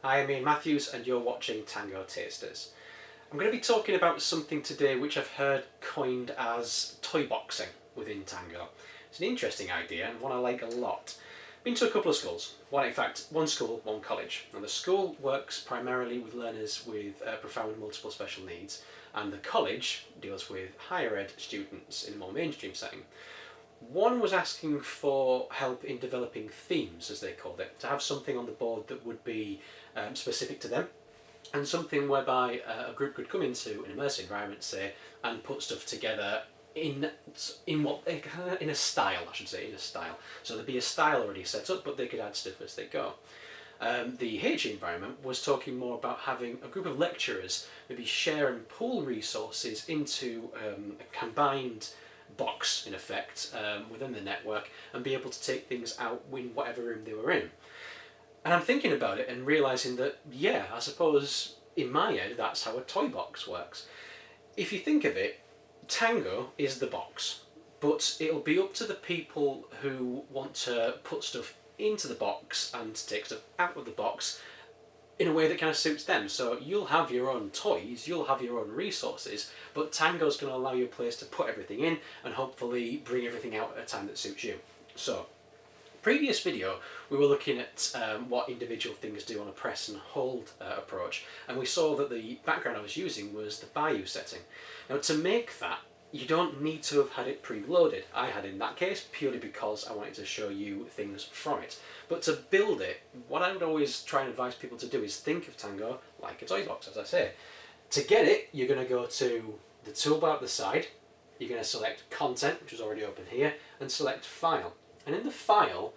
Hi, I'm Ian Matthews and you're watching Tango Tasters. I'm going to be talking about something today which I've heard coined as toyboxing within Tango. It's an interesting idea and one I like a lot. Been to a couple of schools, one school, one college. And the school works primarily with learners with profound multiple special needs, and the college deals with higher ed students in a more mainstream setting. One was asking for help in developing themes, as they called it, to have something on the board that would be specific to them, and something whereby a group could come into an immersive environment, say, and put stuff together in a style, I should say, in a style. So there'd be a style already set up, but they could add stuff as they go. The HE environment was talking more about having a group of lecturers maybe share and pool resources into a combined box, in effect, within the network, and be able to take things out in whatever room they were in. And I'm thinking about it and realising that, yeah, I suppose in my head that's how a toy box works. If you think of it, Tango is the box, but it'll be up to the people who want to put stuff into the box and take stuff out of the box in a way that kind of suits them. So you'll have your own toys, you'll have your own resources, but Tango's going to allow you a place to put everything in and hopefully bring everything out at a time that suits you. So, previous video we were looking at what individual things do on a press and hold approach, and we saw that the background I was using was the Bayou setting. Now, to make that, you don't need to have had it preloaded. I had in that case purely because I wanted to show you things from it. But to build it, what I would always try and advise people to do is think of Tango like a toy box, as I say. To get it, you're going to go to the toolbar at the side, you're going to select Content, which is already open here, and select File. And in the file,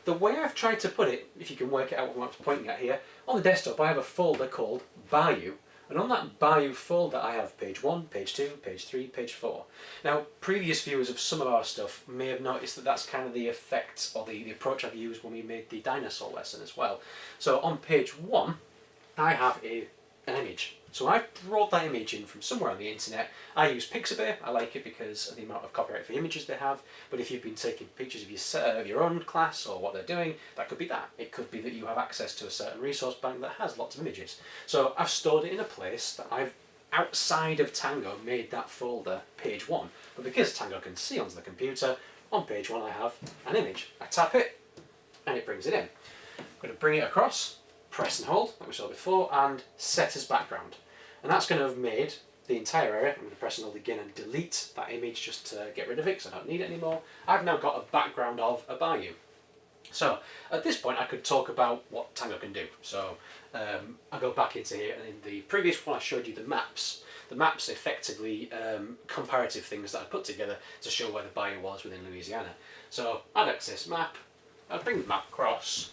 the way I've tried to put it, if you can work it out what I'm pointing at here, on the desktop I have a folder called Bayou. And on that Bayou folder I have page 1, page 2, page 3, page 4. Now, previous viewers of some of our stuff may have noticed that that's kind of the effect or the approach I've used when we made the dinosaur lesson as well. So on page 1 I have an image. So I've brought that image in from somewhere on the internet. I use Pixabay. I like it because of the amount of copyright for images they have. But if you've been taking pictures of your own class or what they're doing, that could be that. It could be that you have access to a certain resource bank that has lots of images. So I've stored it in a place that I've, outside of Tango, made that folder page 1. But because Tango can see onto the computer, on page 1 I have an image. I tap it and it brings it in. I'm going to bring it across, press and hold, like we saw before, and set as background. And that's going to have made the entire area. I'm going to press and hold again and delete that image just to get rid of it because I don't need it anymore. I've now got a background of a bayou. So at this point I could talk about what Tango can do. So I'll go back into here, and in the previous one I showed you the maps. The maps effectively comparative things that I put together to show where the bayou was within Louisiana. So I'd access map, I'd bring the map across,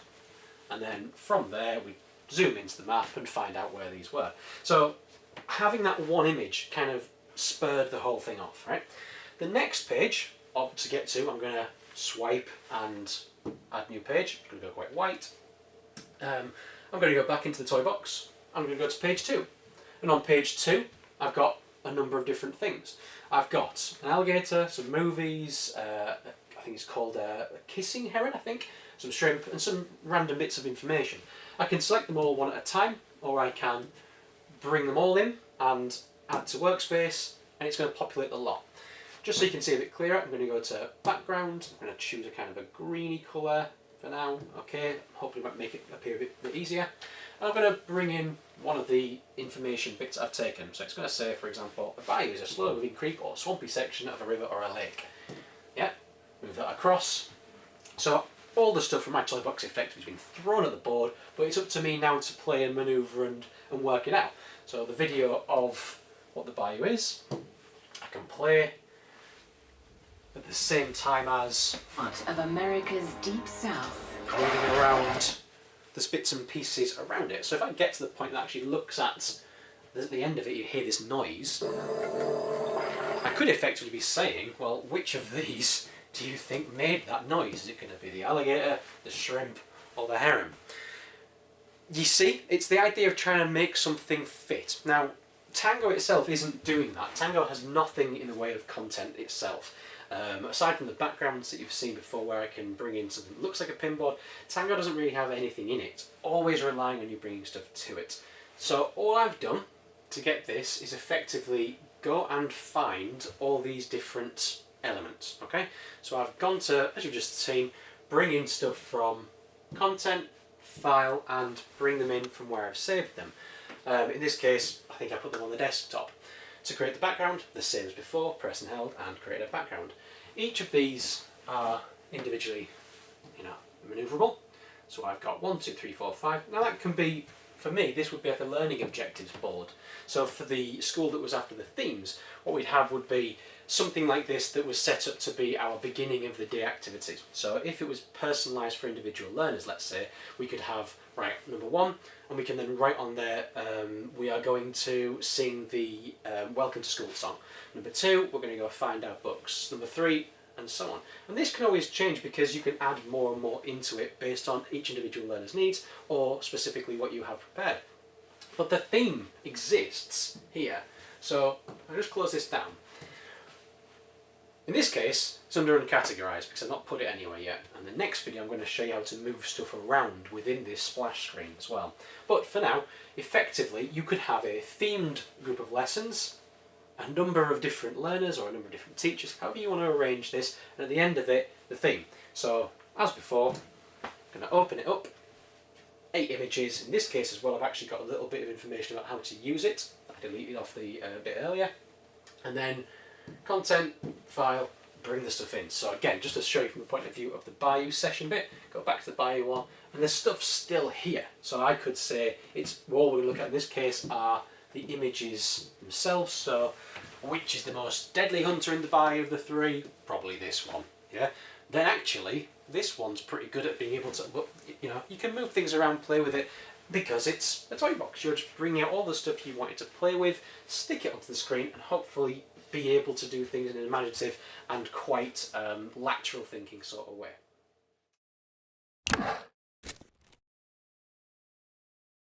and then from there we zoom into the map and find out where these were. So having that one image kind of spurred the whole thing off, right? The next page to get to, I'm going to swipe and add new page. I'm going to go quite white. I'm going to go back into the toy box. I'm going to go to page 2. And on page 2, I've got a number of different things. I've got an alligator, some movies, I think it's called a kissing heron, I think, some shrimp, and some random bits of information. I can select them all one at a time, or I can bring them all in and add to workspace, and it's going to populate the lot. Just so you can see a bit clearer, I'm going to go to background. I'm going to choose a kind of a greeny colour for now. Okay, hopefully might make it appear a bit easier. And I'm going to bring in one of the information bits I've taken. So it's going to say, for example, a bayou is a slow-moving creek or swampy section of a river or a lake. Yeah, move that across. So all the stuff from my toy box effectively has been thrown at the board, but it's up to me now to play and manoeuvre and work it out. So the video of what the bayou is, I can play at the same time as part of America's deep south, moving around the bits and pieces around it. So if I get to the point that actually looks at the end of it, you hear this noise. I could effectively be saying, well, which of these do you think made that noise? Is it going to be the alligator, the shrimp, or the heron? You see, it's the idea of trying to make something fit. Now, Tango itself isn't doing that. Tango has nothing in the way of content itself. Aside from the backgrounds that you've seen before where I can bring in something that looks like a pinboard, Tango doesn't really have anything in it, always relying on you bringing stuff to it. So all I've done to get this is effectively go and find all these different elements, okay? So I've gone to, as you've just seen, bring in stuff from content, file, and bring them in from where I've saved them. In this case, I think I put them on the desktop. To create the background, the same as before, press and held and create a background. Each of these are individually, maneuverable. So I've got 1, 2, 3, 4, 5. Now that can be, for me, this would be like a learning objectives board. So for the school that was after the themes, what we'd have would be something like this that was set up to be our beginning of the day activities. So if it was personalised for individual learners, let's say, we could have, right, number 1, and we can then write on there, we are going to sing the Welcome to School song. Number 2, we're going to go find our books. Number 3, and so on. And this can always change because you can add more and more into it based on each individual learner's needs or specifically what you have prepared. But the theme exists here. So I'll just close this down. In this case, it's under uncategorized because I've not put it anywhere yet. And the next video I'm going to show you how to move stuff around within this splash screen as well. But for now, effectively, you could have a themed group of lessons, a number of different learners or a number of different teachers, however you want to arrange this, and at the end of it, the theme. So, as before, I'm going to open it up, 8 images. In this case as well, I've actually got a little bit of information about how to use it. I deleted off the bit earlier. And then content, file, bring the stuff in. So again, just to show you from the point of view of the Bayou session bit, go back to the Bayou one, and the stuff's still here. So I could say it's, all we're going to look at in this case are the images themselves. So which is the most deadly hunter in the Bayou of the 3? Probably this one, yeah? Then actually, this one's pretty good at being able to, you can move things around, play with it, because it's a toy box. You're just bringing out all the stuff you wanted to play with, stick it onto the screen, and hopefully be able to do things in an imaginative and quite lateral thinking sort of way.